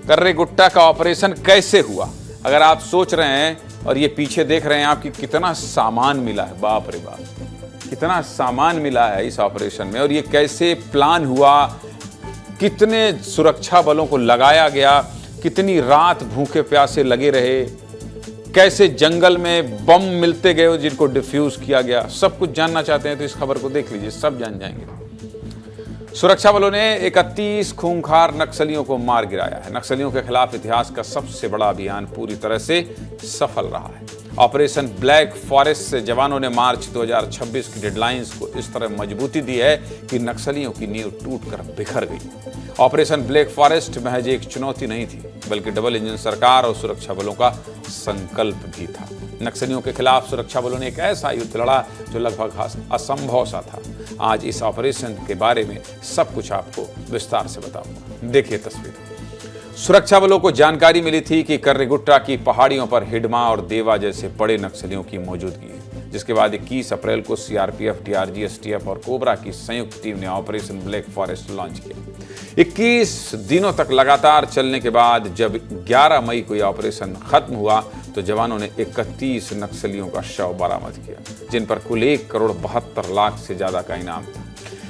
कर्रे गुट्टा का ऑपरेशन कैसे हुआ, अगर आप सोच रहे हैं और ये पीछे देख रहे हैं आप कि कितना सामान मिला है, बाप रे बाप, कितना सामान मिला है इस ऑपरेशन में, और ये कैसे प्लान हुआ, कितने सुरक्षा बलों को लगाया गया, कितनी रात भूखे प्यासे लगे रहे, कैसे जंगल में बम मिलते गए जिनको डिफ्यूज किया गया, सब कुछ जानना चाहते हैं तो इस खबर को देख लीजिए, सब जान जाएंगे। सुरक्षा बलों ने 31 खूंखार नक्सलियों को मार गिराया है। नक्सलियों के खिलाफ इतिहास का सबसे बड़ा अभियान पूरी तरह से सफल रहा है। ऑपरेशन ब्लैक फॉरेस्ट से जवानों ने मार्च 2026 की डेडलाइंस को इस तरह मजबूती दी है कि नक्सलियों की नींव टूटकर बिखर गई। ऑपरेशन ब्लैक फॉरेस्ट महज एक चुनौती नहीं थी, बल्कि डबल इंजन सरकार और सुरक्षा बलों का संकल्प भी था। नक्सलियों के खिलाफ सुरक्षा बलों ने एक ऐसा युद्ध लड़ा जो लगभग असंभव सा था। आज इस ऑपरेशन के बारे में सब कुछ आपको विस्तार से बताऊंगा। देखिए तस्वीर। सुरक्षा बलों को जानकारी मिली थी कि कर्रेगुट्टा की पहाड़ियों पर हिडमा और देवा जैसे बड़े नक्सलियों की मौजूदगी है, जिसके बाद 21 अप्रैल को सीआरपीएफ, डीआरजी, एसटीएफ और कोबरा की संयुक्त टीम ने ऑपरेशन ब्लैक फॉरेस्ट लॉन्च किया। 21 दिनों तक लगातार चलने के बाद जब 11 मई को यह ऑपरेशन खत्म हुआ तो जवानों ने 31 नक्सलियों का शव बरामद किया, जिन पर कुल 1,72,00,000 से ज्यादा का इनाम था।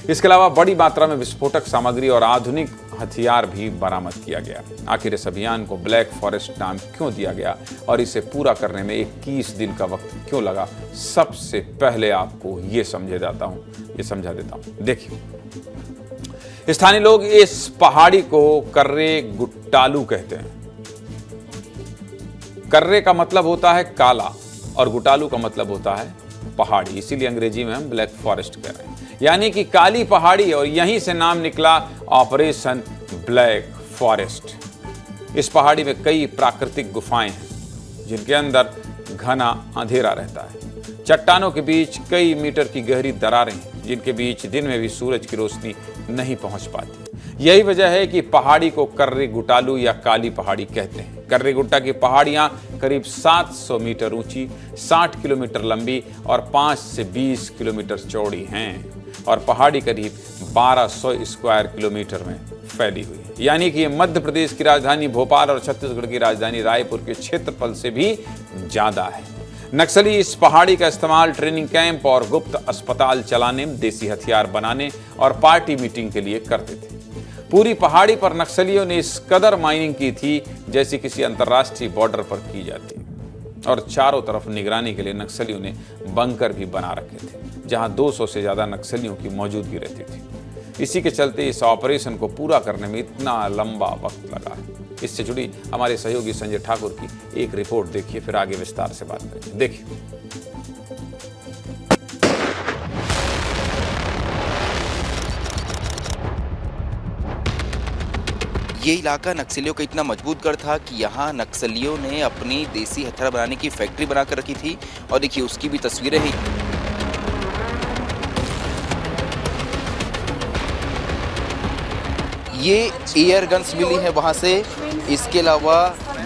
इसके अलावा बड़ी मात्रा में विस्फोटक सामग्री और आधुनिक हथियार भी बरामद किया गया। आखिर इस अभियान को ब्लैक फॉरेस्ट नाम क्यों दिया गया और इसे पूरा करने में 21 दिन का वक्त क्यों लगा, सबसे पहले आपको ये समझा देता हूं। देखिए, स्थानीय लोग इस पहाड़ी को कर्रे गुट्टालू कहते हैं। कर्रे का मतलब होता है काला और गुटालू का मतलब होता है पहाड़ी, इसीलिए अंग्रेजी में हम ब्लैक फॉरेस्ट कह रहे हैं, यानी कि काली पहाड़ी, और यहीं से नाम निकला ऑपरेशन ब्लैक फॉरेस्ट। इस पहाड़ी में कई प्राकृतिक गुफाएं हैं जिनके अंदर घना अंधेरा रहता है। चट्टानों के बीच कई मीटर की गहरी दरारें हैं जिनके बीच दिन में भी सूरज की रोशनी नहीं पहुंच पाती। यही वजह है कि पहाड़ी को कर्रे गुटालू या काली पहाड़ी कहते हैं। कर्रे गुट्टा की पहाड़ियां करीब 700 मीटर ऊंची, 60 किलोमीटर लंबी और 5 से 20 किलोमीटर चौड़ी हैं, और पहाड़ी करीब 1200 स्क्वायर किलोमीटर में फैली हुई है, यानी कि ये मध्य प्रदेश की राजधानी भोपाल और छत्तीसगढ़ की राजधानी रायपुर के क्षेत्रफल से भी ज्यादा है। नक्सली इस पहाड़ी का इस्तेमाल ट्रेनिंग कैंप और गुप्त अस्पताल चलाने, देसी हथियार बनाने और पार्टी मीटिंग के लिए करते थे। पूरी पहाड़ी पर नक्सलियों ने इस कदर माइनिंग की थी जैसी किसी अंतर्राष्ट्रीय बॉर्डर पर की जाती, और चारों तरफ निगरानी के लिए नक्सलियों ने बंकर भी बना रखे थे जहां 200 से ज्यादा नक्सलियों की मौजूदगी रहती थी। इसी के चलते इस ऑपरेशन को पूरा करने में इतना लंबा वक्त लगा है। इससे जुड़ी हमारे सहयोगी संजय ठाकुर की एक रिपोर्ट देखिए, फिर आगे विस्तार से बात करेंगे। देखिए। ये इलाका नक्सलियों का इतना मजबूत गढ़ था कि यहाँ नक्सलियों ने अपनी देसी हथियार बनाने की फैक्ट्री बनाकर रखी थी, और देखिए उसकी भी तस्वीरें हैं। ये एयर गन्स मिली है वहाँ से, इसके अलावा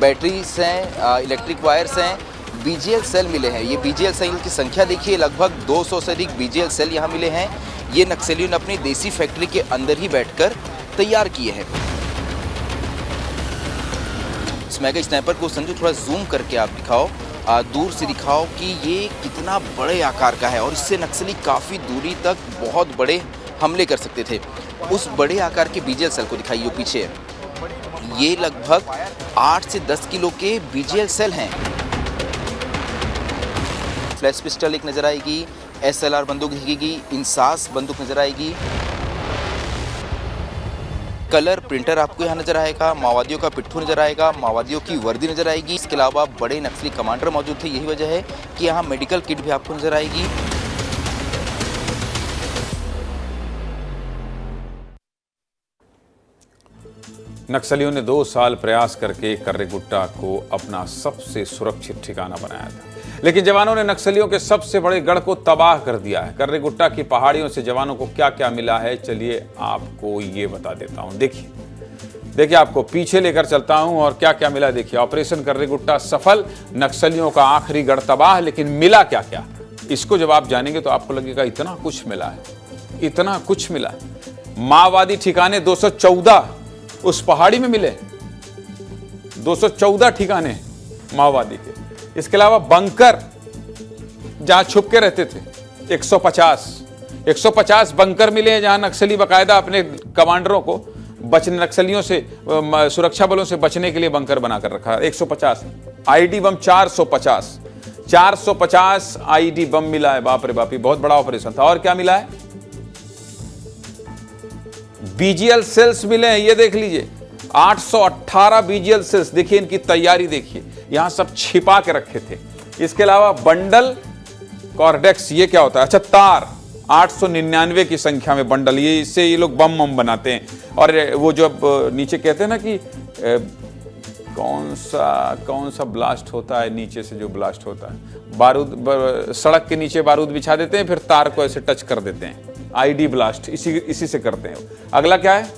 बैटरीज हैं, इलेक्ट्रिक वायर्स हैं, बीजीएल सेल मिले हैं। ये बीजीएल सेल की संख्या देखिए, लगभग 200 से अधिक बीजीएल सेल यहाँ मिले हैं। ये नक्सलियों ने अपनी देसी फैक्ट्री के अंदर ही बैठकर तैयार किए हैं। इस मेगा स्नाइपर को संजू थोड़ा जूम करके आप दिखाओ, दूर से दिखाओ कि ये कितना बड़े आकार का है, और इससे नक्सली काफ़ी दूरी तक बहुत बड़े हमले कर सकते थे। उस बड़े आकार के बीजीएल सेल को दिखाइए पीछे, ये लगभग 8 से 10 किलो के बीजीएल सेल हैं। फ्लैश पिस्टल एक नज़र आएगी, एसएलआर बंदूक दिखेगी, इंसास बंदूक नज़र आएगी, कलर प्रिंटर आपको यहाँ नजर आएगा, माओवादियों का पिट्ठू नजर आएगा, माओवादियों की वर्दी नजर आएगी। इसके अलावा बड़े नक्सली कमांडर मौजूद थे, यही वजह है कि यहाँ मेडिकल किट भी आपको नजर आएगी। नक्सलियों ने 2 साल प्रयास करके कर्रेगुट्टा को अपना सबसे सुरक्षित ठिकाना बनाया था, लेकिन जवानों ने नक्सलियों के सबसे बड़े गढ़ को तबाह कर दिया है। कर्रेगुट्टा की पहाड़ियों से जवानों को क्या क्या मिला है, चलिए आपको ये बता देता हूं। देखिए आपको पीछे लेकर चलता हूं और क्या क्या मिला। देखिए, ऑपरेशन कर्रेगुट्टा सफल, नक्सलियों का आखिरी गढ़ तबाह, लेकिन मिला क्या क्या, इसको जब आप जानेंगे तो आपको लगेगा इतना कुछ मिला है, इतना कुछ मिला है। माओवादी ठिकाने 214 उस पहाड़ी में मिले, 214 ठिकाने हैं माओवादी के। इसके अलावा बंकर जहां छुप के रहते थे 150 बंकर मिले हैं, जहां नक्सली बाकायदा अपने कमांडरों को नक्सलियों से, सुरक्षा बलों से बचने के लिए बंकर बनाकर रखा है। 150 आईडी बम 450 आईडी बम मिला है। बाप रे बाप, ये बहुत बड़ा ऑपरेशन था। और क्या मिला है? बीजीएल सेल्स मिले हैं, ये देख लीजिए 818 बीजीएल सेल्स। देखिए इनकी तैयारी देखिए, यहां सब छिपा के रखे थे। इसके अलावा बंडल कॉर्डेक्स, ये क्या होता है? अच्छा, तार 899 की संख्या में बंडल, ये इससे ये लोग बम बनाते हैं। और वो जो नीचे कहते हैं ना कि कौन सा ब्लास्ट होता है, नीचे से जो ब्लास्ट होता है, बारूद, सड़क के नीचे बारूद बिछा देते हैं, फिर तार को ऐसे टच कर देते हैं, आईडी ब्लास्ट, इसी से करते हैं। अगला क्या है?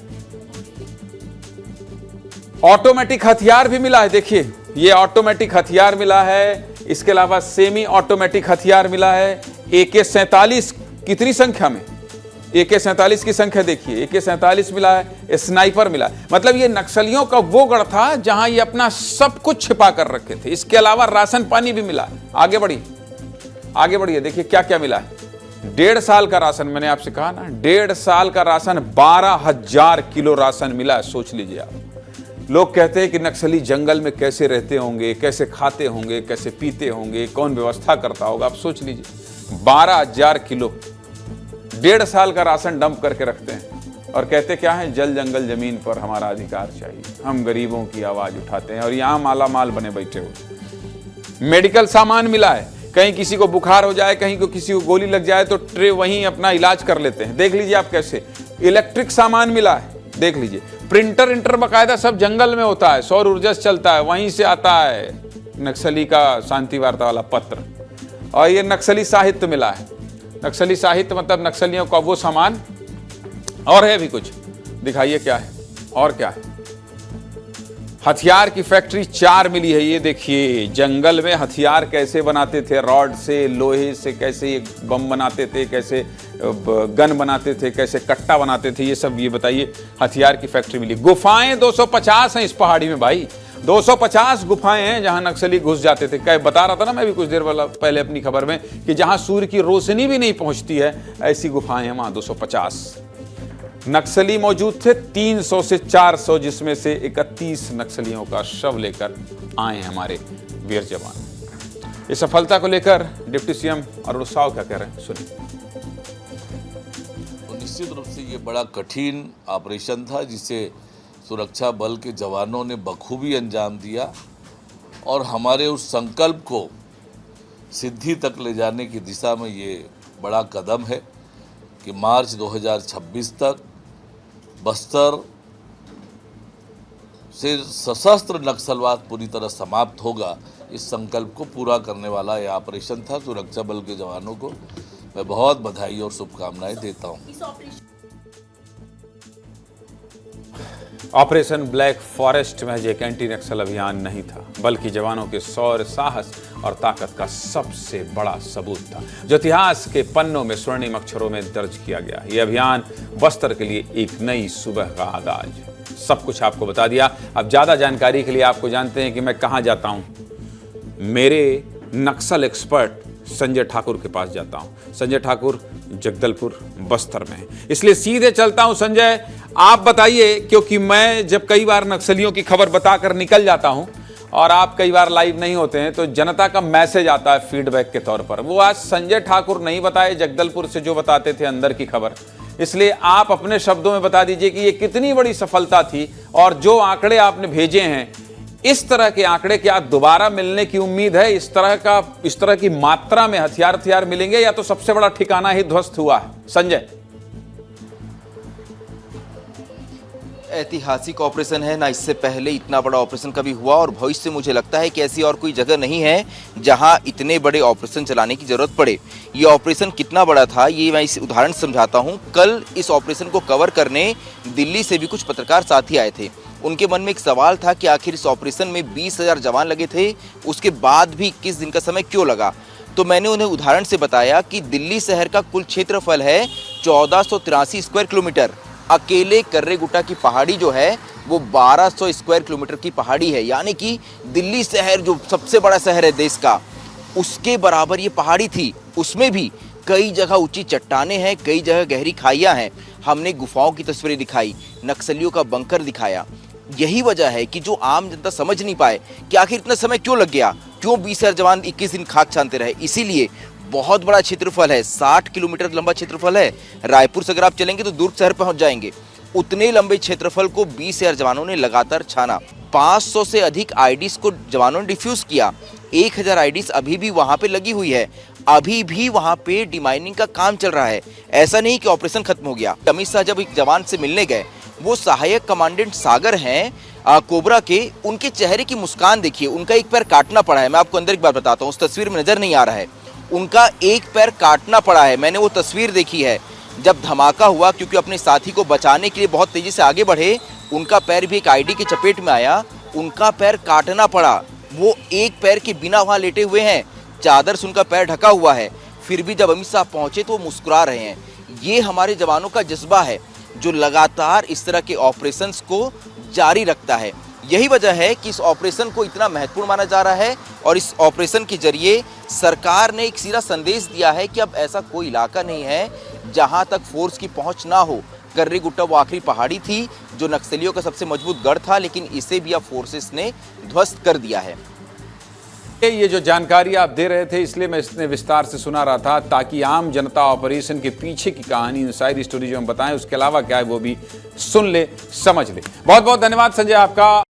ऑटोमेटिक हथियार भी मिला है। देखिए ये ऑटोमेटिक हथियार मिला है। इसके अलावा सेमी ऑटोमेटिक हथियार मिला है। AK-47 कितनी संख्या में? AK-47 की संख्या देखिए, AK-47 मिला है। स्नाइपर मिला है। मतलब ये नक्सलियों का वो गढ़ था जहां ये अपना सब कुछ छिपा कर रखे थे। इसके अलावा राशन पानी भी मिला। आगे बढ़िए, देखिए क्या क्या मिला है। 1.5 साल का राशन, मैंने आपसे कहा ना, 1.5 साल का राशन, 12,000 किलो राशन मिला है। सोच लीजिए आप। लोग कहते हैं कि नक्सली जंगल में कैसे रहते होंगे, कैसे खाते होंगे, कैसे पीते होंगे, कौन व्यवस्था करता होगा। आप सोच लीजिए 12,000 किलो 1.5 साल का राशन डंप करके रखते हैं और कहते क्या है? जल जंगल जमीन पर हमारा अधिकार चाहिए, हम गरीबों की आवाज उठाते हैं। और यहां माला माल बने बैठे हो। मेडिकल सामान मिला है, कहीं किसी को बुखार हो जाए, कहीं को किसी को गोली लग जाए तो ट्रे वहीं अपना इलाज कर लेते हैं। देख लीजिए आप कैसे। इलेक्ट्रिक सामान मिला है, देख लीजिए। प्रिंटर बाकायदा सब जंगल में होता है, सौर ऊर्जा से चलता है, वहीं से आता है नक्सली का शांति वार्ता वाला पत्र। और ये नक्सली साहित्य मिला है। नक्सली साहित्य मतलब नक्सलियों का वो सामान। और है भी कुछ, दिखाइए क्या है और क्या है। हथियार की फैक्ट्री 4 मिली है। ये देखिए जंगल में हथियार कैसे बनाते थे, रॉड से, लोहे से कैसे ये बम बनाते थे, कैसे गन बनाते थे, कैसे कट्टा बनाते थे, ये सब ये बताइए। हथियार की फैक्ट्री मिली। गुफाएं 250 हैं इस पहाड़ी में भाई। 250 गुफाएं हैं जहां नक्सली घुस जाते थे। क्या बता रहा था ना मैं भी कुछ देर पहले अपनी खबर में कि जहां सूर्य की रोशनी भी नहीं पहुंचती है, ऐसी गुफाएं हैं वहां 250। नक्सली मौजूद थे 300 से 400, जिसमें से 31 नक्सलियों का शव लेकर आए हमारे वीर जवान। इस सफलता को लेकर डिप्टी सीएम अरुण साव क्या कह रहे हैं, सुनिए। तो निश्चित रूप से ये बड़ा कठिन ऑपरेशन था, जिसे सुरक्षा बल के जवानों ने बखूबी अंजाम दिया और हमारे उस संकल्प को सिद्धि तक ले जाने की दिशा में ये बड़ा कदम है कि मार्च 2026 तक बस्तर से सशस्त्र नक्सलवाद पूरी तरह समाप्त होगा। इस संकल्प को पूरा करने वाला यह ऑपरेशन था। सुरक्षा बल के जवानों को मैं बहुत बधाई और शुभकामनाएं देता हूं। ऑपरेशन ब्लैक फॉरेस्ट महज एक एंटी नक्सल अभियान नहीं था, बल्कि जवानों के शौर्य, साहस और ताकत का सबसे बड़ा सबूत था, जो इतिहास के पन्नों में स्वर्णिम अक्षरों में दर्ज किया गया। यह अभियान बस्तर के लिए एक नई सुबह का आगाज। सब कुछ आपको बता दिया। अब ज्यादा जानकारी के लिए आपको जानते हैं कि मैं कहां जाता हूं। मेरे नक्सल एक्सपर्ट संजय ठाकुर के पास जाता हूं। संजय ठाकुर जगदलपुर बस्तर में है, इसलिए सीधे चलता हूं। संजय आप बताइए, क्योंकि मैं जब कई बार नक्सलियों की खबर बताकर निकल जाता हूं और आप कई बार लाइव नहीं होते हैं, तो जनता का मैसेज आता है फीडबैक के तौर पर। वो आज संजय ठाकुर नहीं बताए जगदलपुर से जो बताते थे अंदर की खबर, इसलिए आप अपने शब्दों में बता दीजिए कि ये कितनी बड़ी सफलता थी। और जो आंकड़े आपने भेजे हैं, इस तरह के आंकड़े क्या दोबारा मिलने की उम्मीद है? इस तरह की मात्रा में हथियार मिलेंगे, या तो सबसे बड़ा ठिकाना ही ध्वस्त हुआ है? संजय, ऐतिहासिक ऑपरेशन है ना, इससे पहले इतना बड़ा ऑपरेशन कभी हुआ और भविष्य में मुझे लगता है कि ऐसी और कोई जगह नहीं है जहां इतने बड़े ऑपरेशन चलाने की जरूरत पड़े। ये ऑपरेशन कितना बड़ा था ये मैं इस उदाहरण से समझाता हूं। कल इस ऑपरेशन को कवर करने दिल्ली से भी कुछ पत्रकार साथी आए थे। उनके मन में एक सवाल था कि आखिर इस ऑपरेशन में 20,000 जवान लगे थे, उसके बाद भी 21 दिन का समय क्यों लगा? तो मैंने उन्हें उदाहरण से बताया कि दिल्ली शहर का कुल क्षेत्रफल है 1483 स्क्वायर किलोमीटर। अकेले कर्रेगुट्टा की पहाड़ी जो है वो 1200 स्क्वायर किलोमीटर की पहाड़ी है, यानी कि दिल्ली शहर जो सबसे बड़ा शहर है देश का, उसके बराबर ये पहाड़ी थी। उसमें भी कई जगह ऊंची चट्टानें हैं, कई जगह गहरी खाइयां हैं। हमने गुफाओं की तस्वीरें दिखाई, नक्सलियों का बंकर दिखाया। यही वजह है कि जो आम जनता समझ नहीं पाए कि आखिर इतना समय क्यों लग गया, क्यों 20,000 जवान 21 दिन खाक छानते रहे। इसीलिए बहुत बड़ा क्षेत्रफल है, 60 किलोमीटर लंबा क्षेत्रफल है। रायपुर से अगर आप चलेंगे तो दुर्ग शहर पहुंच जाएंगे। उतने लंबे क्षेत्रफल को 20,000 जवानों ने लगातार छाना। 500 से अधिक आईडीज को जवानों ने डिफ्यूज किया। 1000 आईडीज अभी भी वहां पे लगी हुई है। अभी भी वहां पे डिमाइनिंग का काम चल रहा है। ऐसा नहीं कि ऑपरेशन खत्म हो गया। अमित शाह जब एक जवान से मिलने गए, वो सहायक कमांडेंट सागर हैं कोबरा के, उनके चेहरे की मुस्कान देखिए। उनका एक पैर काटना पड़ा है। मैं आपको अंदर की बात बताता हूँ, उस तस्वीर में नजर नहीं आ रहा है। उनका एक पैर काटना पड़ा है। मैंने वो तस्वीर देखी है जब धमाका हुआ, क्योंकि अपने साथी को बचाने के लिए बहुत तेजी से आगे बढ़े। उनका पैर भी एक आईडी की चपेट में आया, उनका पैर काटना पड़ा। वो एक पैर के बिना वहां लेटे हुए हैं, चादर से उनका पैर ढका हुआ है। फिर भी जब अमित शाह पहुंचे तो वो मुस्कुरा रहे हैं। ये हमारे जवानों का जज्बा है जो लगातार इस तरह के ऑपरेशंस को जारी रखता है। यही वजह है कि इस ऑपरेशन को इतना महत्वपूर्ण माना जा रहा है और इस ऑपरेशन के जरिए सरकार ने एक सीधा संदेश दिया है कि अब ऐसा कोई इलाका नहीं है जहां तक फोर्स की पहुंच ना हो। कर्रेगुट्टा वो आखिरी पहाड़ी थी जो नक्सलियों का सबसे मजबूत गढ़ था, लेकिन इसे भी अब फोर्सेस ने ध्वस्त कर दिया है। ये जो जानकारी आप दे रहे थे, इसलिए मैं इसने विस्तार से सुना रहा था, ताकि आम जनता ऑपरेशन के पीछे की कहानी, इनसाइड स्टोरी जो हम बताएं, उसके अलावा क्या है वो भी सुन ले, समझ ले। बहुत बहुत धन्यवाद संजय आपका।